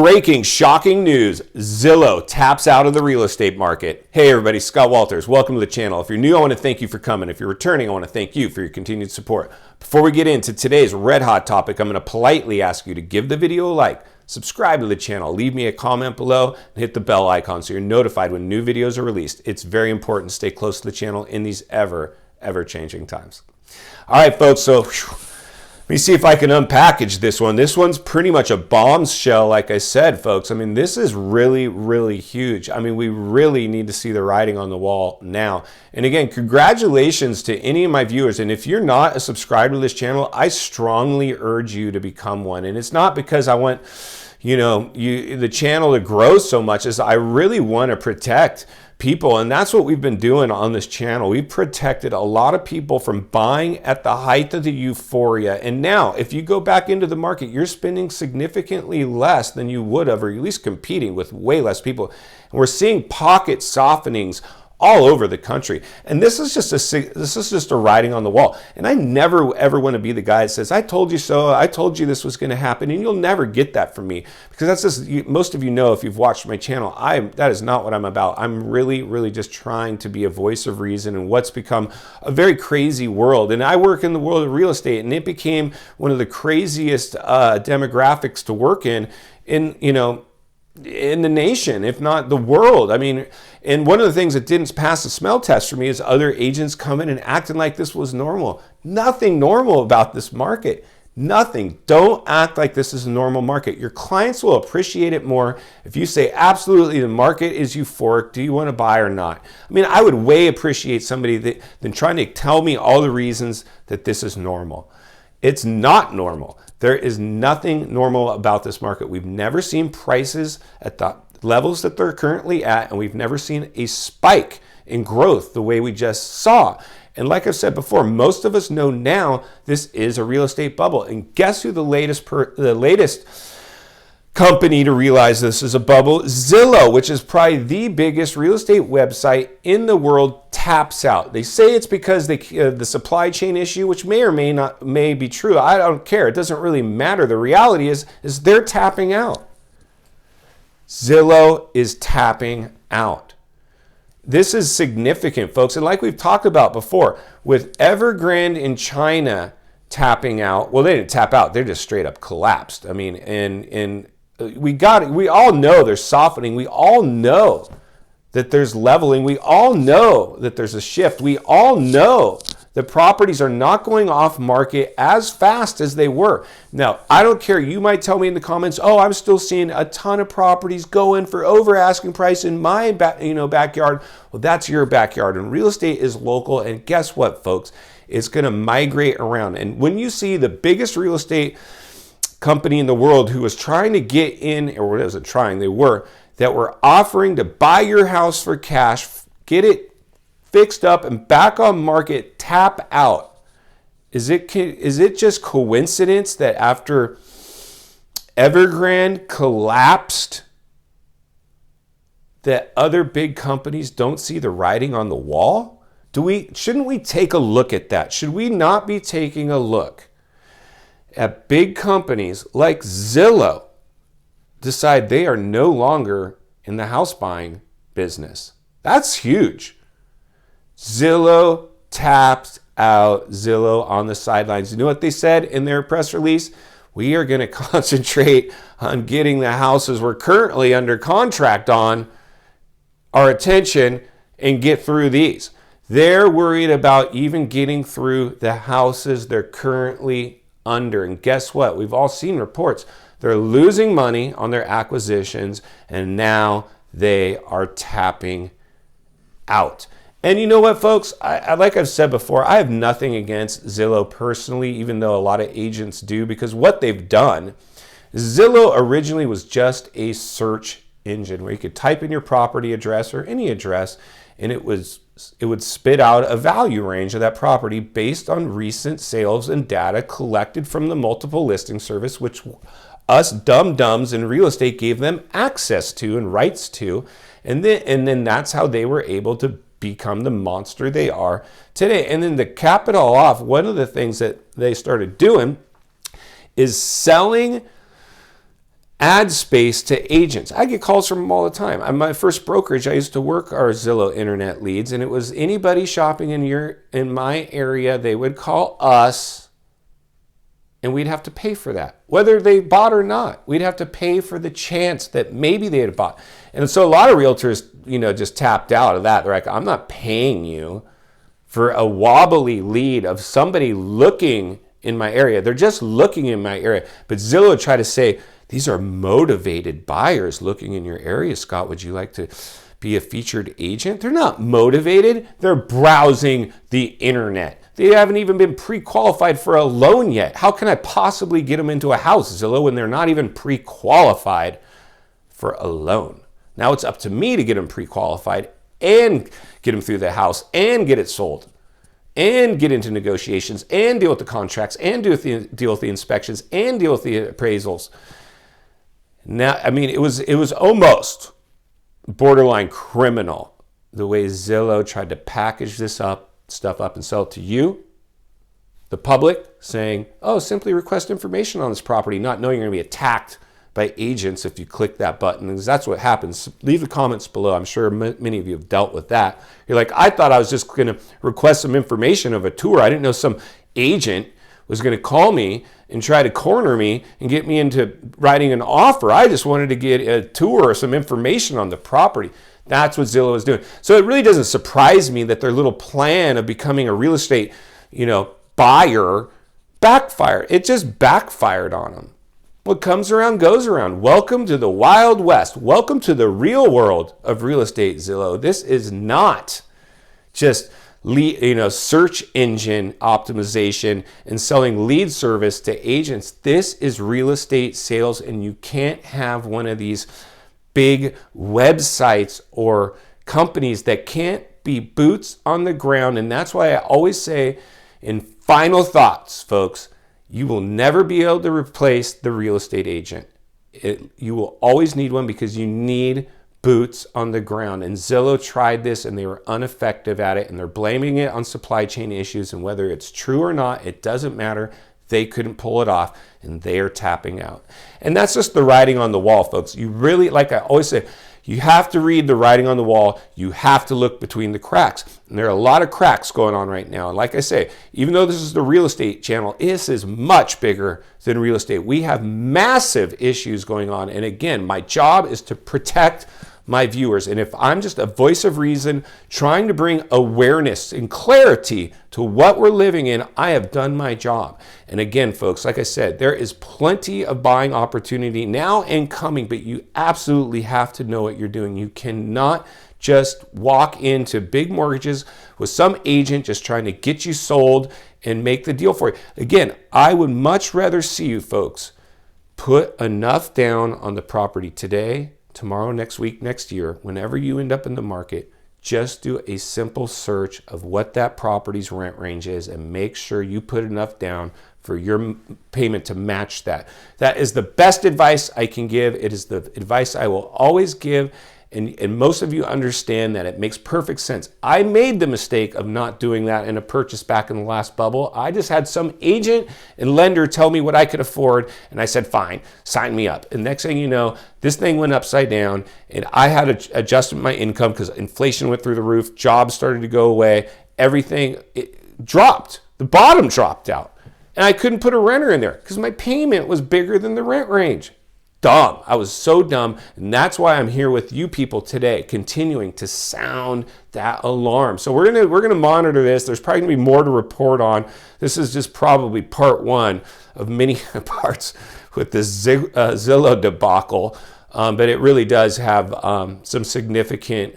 Breaking, shocking news. Zillow taps out of the real estate market. Hey everybody, Scott Walters. Welcome to the channel. If you're new, I want to thank you for coming. If you're returning, I want to thank you for your continued support. Before we get into today's red hot topic, I'm going to politely ask you to give the video a like, subscribe to the channel, leave me a comment below, and hit the bell icon so you're notified when new videos are released. It's very important to stay close to the channel in these ever-changing times. All right, folks, so let me see if I can unpackage this one. This one's pretty much a bombshell, like I said, folks. I mean, this is really huge. I mean, we really need to see the writing on the wall now. And again, congratulations to any of my viewers. And if you're not a subscriber to this channel, I strongly urge you to become one. And it's not because I want, the channel to grow so much, as I really want to protect people. And that's what we've been doing on this channel. We've protected a lot of people from buying at the height of the euphoria. And now, if you go back into the market, you're spending significantly less than you would have, or at least competing with way less people. And we're seeing pocket softenings all over the country. And this is just a writing on the wall. And I never ever want to be the guy that says, I told you so, I told you this was going to happen. And you'll never get that from me, because that's just, most of you know, if you've watched my channel, that is not what I'm about. I'm really just trying to be a voice of reason in what's become a very crazy world. And I work in the world of real estate, and it became one of the craziest demographics to work in the nation, if not the world. I mean, and one of the things that didn't pass the smell test for me is other agents coming and acting like this was normal. Nothing normal about this market. Nothing. Don't act like this is a normal market. Your clients will appreciate it more if you say, absolutely, the market is euphoric. Do you want to buy or not? I mean, I would way appreciate somebody than trying to tell me all the reasons that this is normal. It's not normal. There is nothing normal about this market. We've never seen prices at the levels that they're currently at, and we've never seen a spike in growth the way we just saw. And like I've said before, most of us know now this is a real estate bubble. And guess who the latest company to realize this is a bubble? Zillow, which is probably the biggest real estate website in the world, taps out. They say it's because the supply chain issue, which may or may be true. I don't care. It doesn't really matter. The reality is they're tapping out. Zillow is tapping out. This is significant, folks. And like we've talked about before, with Evergrande in China tapping out, well, they didn't tap out. They're just straight up collapsed. I mean, we all know there's softening. We all know that there's leveling. We all know that there's a shift. We all know that properties are not going off market as fast as they were. Now, I don't care. You might tell me in the comments, oh, I'm still seeing a ton of properties going for over asking price in my backyard. Well, that's your backyard. And real estate is local. And guess what, folks? It's going to migrate around. And when you see the biggest real estate company in the world who was trying to get in, or what was it trying? That were offering to buy your house for cash, get it fixed up and back on market, tap out. Is it just coincidence that after Evergrande collapsed, that other big companies don't see the writing on the wall? Shouldn't we take a look at that? Should we not be taking a look at big companies like Zillow decide they are no longer in the house buying business? That's huge. Zillow taps out. Zillow on the sidelines. You know what they said in their press release? We are going to concentrate on getting the houses we're currently under contract on our attention and get through these. They're worried about even getting through the houses they're currently under. And guess what? We've all seen reports. They're losing money on their acquisitions, and now they are tapping out. And you know what, folks? Like I've said before, I have nothing against Zillow personally, even though a lot of agents do, because what they've done, Zillow originally was just a search engine where you could type in your property address or any address, and it would spit out a value range of that property based on recent sales and data collected from the multiple listing service, which us dum-dums in real estate gave them access to and rights to. And then that's how they were able to become the monster they are today. And then to cap it all off, one of the things that they started doing is selling ad space to agents. I get calls from them all the time. On my first brokerage, I used to work our Zillow internet leads, and it was anybody shopping in my area, they would call us, and we'd have to pay for that. Whether they bought or not, we'd have to pay for the chance that maybe they had bought. And so a lot of realtors, just tapped out of that. They're like, I'm not paying you for a wobbly lead of somebody looking in my area. They're just looking in my area. But Zillow tried to say, these are motivated buyers looking in your area. Scott, would you like to be a featured agent? They're not motivated. They're browsing the internet. They haven't even been pre-qualified for a loan yet. How can I possibly get them into a house, Zillow, when they're not even pre-qualified for a loan? Now it's up to me to get them pre-qualified and get them through the house and get it sold and get into negotiations and deal with the contracts and deal with the inspections and deal with the appraisals. Now, it was almost borderline criminal the way Zillow tried to package this stuff up and sell it to you, the public, saying, oh, simply request information on this property, not knowing you're going to be attacked by agents if you click that button, because that's what happens. Leave the comments below. I'm sure many of you have dealt with that. You're like, I thought I was just going to request some information of a tour. I didn't know some agent was going to call me and try to corner me and get me into writing an offer. I just wanted to get a tour or some information on the property. That's what Zillow is doing. So it really doesn't surprise me that their little plan of becoming a real estate, buyer backfired. It just backfired on them. What comes around goes around. Welcome to the Wild West. Welcome to the real world of real estate, Zillow. This is not just search engine optimization and selling lead service to agents. This is real estate sales, and you can't have one of these big websites or companies that can't be boots on the ground. And that's why I always say, in final thoughts, folks, you will never be able to replace the real estate agent. You will always need one because you need boots on the ground. And Zillow tried this and they were ineffective at it, and they're blaming it on supply chain issues. And whether it's true or not, it doesn't matter. They couldn't pull it off and they are tapping out. And that's just the writing on the wall, folks. You really, like I always say, you have to read the writing on the wall. You have to look between the cracks. And there are a lot of cracks going on right now. And like I say, even though this is the real estate channel, this is much bigger than real estate. We have massive issues going on. And again, my job is to protect my viewers. And if I'm just a voice of reason trying to bring awareness and clarity to what we're living in, I have done my job. And again, folks, like I said, there is plenty of buying opportunity now and coming, but you absolutely have to know what you're doing. You cannot just walk into big mortgages with some agent just trying to get you sold and make the deal for you. Again, I would much rather see you folks put enough down on the property today, tomorrow, next week, next year, whenever you end up in the market. Just do a simple search of what that property's rent range is and make sure you put enough down for your payment to match that. That is the best advice I can give. It is the advice I will always give. And most of you understand that it makes perfect sense. I made the mistake of not doing that in a purchase back in the last bubble. I just had some agent and lender tell me what I could afford, and I said, fine, sign me up. And next thing you know, this thing went upside down, and I had to adjust my income because inflation went through the roof, jobs started to go away, everything dropped. The bottom dropped out. And I couldn't put a renter in there because my payment was bigger than the rent range. Dumb. I was so dumb. And that's why I'm here with you people today, continuing to sound that alarm. So we're gonna monitor this. There's probably gonna be more to report on. This is just probably part one of many parts with this Zillow debacle. But it really does have some significant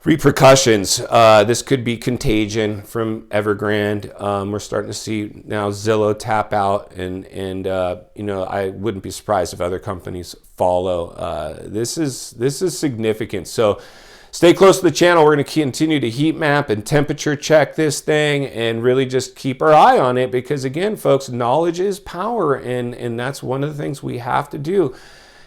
repercussions. This could be contagion from Evergrande. We're starting to see now Zillow tap out, and I wouldn't be surprised if other companies follow. This is significant. So stay close to the channel. We're going to continue to heat map and temperature check this thing and really just keep our eye on it, because again, folks, knowledge is power, and that's one of the things we have to do.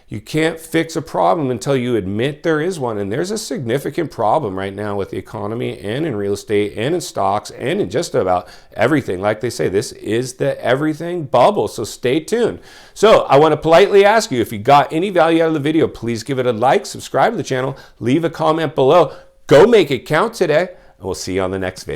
You can't fix a problem until you admit there is one. And there's a significant problem right now with the economy and in real estate and in stocks and in just about everything. Like they say, this is the everything bubble. So stay tuned. So I want to politely ask you, if you got any value out of the video, please give it a like, subscribe to the channel, leave a comment below. Go make it count today, and we'll see you on the next video.